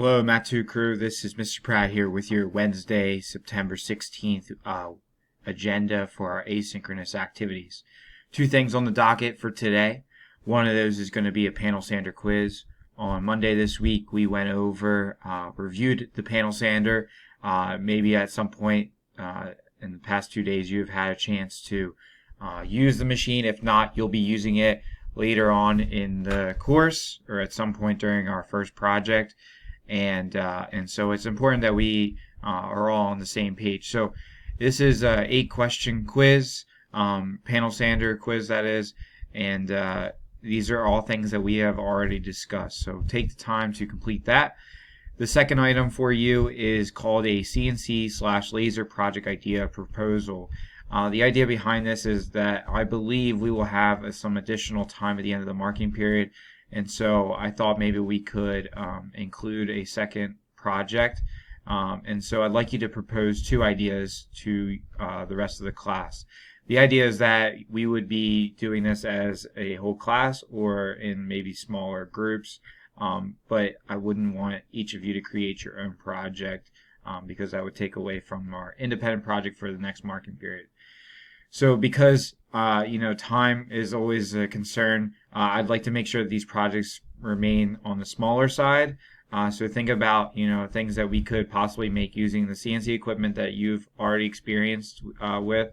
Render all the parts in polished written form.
Hello, Matu crew. This is Mr. Pratt here with your Wednesday, September 16th agenda for our asynchronous activities. Two things on the docket for today. One of those is going to be a panel sander quiz. On Monday this week, we went over, reviewed the panel sander. Maybe at some point in the past 2 days, you've had a chance to use the machine. If not, you'll be using it later on in the course or at some point during our first project. And so it's important that we are all on the same page. So this is a 8-question quiz, panel sander quiz that is, and these are all things that we have already discussed. So take the time to complete that. The second item for you is called a CNC/laser project idea proposal. The idea behind this is that I believe we will have some additional time at the end of the marking period. And so I thought maybe we could include a second project. And so I'd like you to propose 2 ideas to the rest of the class. The idea is that we would be doing this as a whole class or in maybe smaller groups. But I wouldn't want each of you to create your own project because that would take away from our independent project for the next marking period. So because time is always a concern, I'd like to make sure that these projects remain on the smaller side. So think about things that we could possibly make using the CNC equipment that you've already experienced with,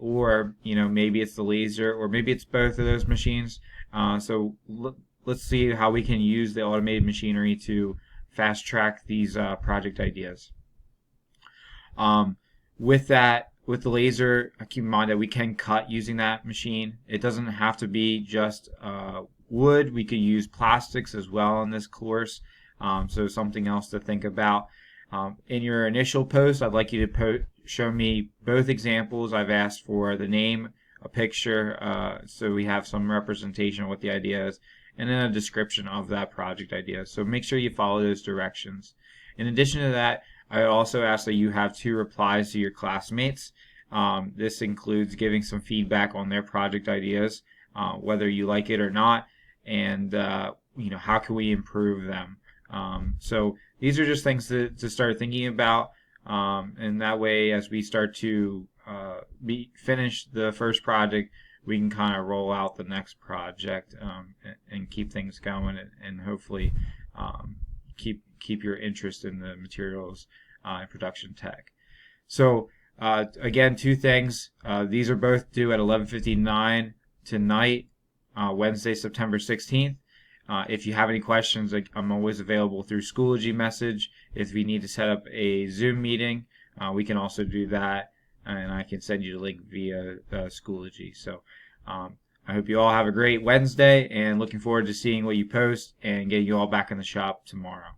or maybe it's the laser, or maybe it's both of those machines. So let's see how we can use the automated machinery to fast track these project ideas. With the laser, keep in mind that we can cut using that machine. It doesn't have to be just wood. We could use plastics as well in this course. So something else to think about. In your initial post, I'd like you to show me both examples. I've asked for the name, a picture, so we have some representation of what the idea is, and then a description of that project idea. So make sure you follow those directions. In addition to that, I also ask that you have 2 replies to your classmates. This includes giving some feedback on their project ideas, whether you like it or not, and how can we improve them. So these are just things to start thinking about, and that way, as we start to finish the first project, we can kind of roll out the next project and keep things going, and hopefully keep your interest in the materials and production tech. So again, 2 things. These are both due at 11:59 tonight, Wednesday, September 16th. If you have any questions, I'm always available through Schoology message. If we need to set up a Zoom meeting, we can also do that, and I can send you the link via Schoology. So I hope you all have a great Wednesday, and looking forward to seeing what you post and getting you all back in the shop tomorrow.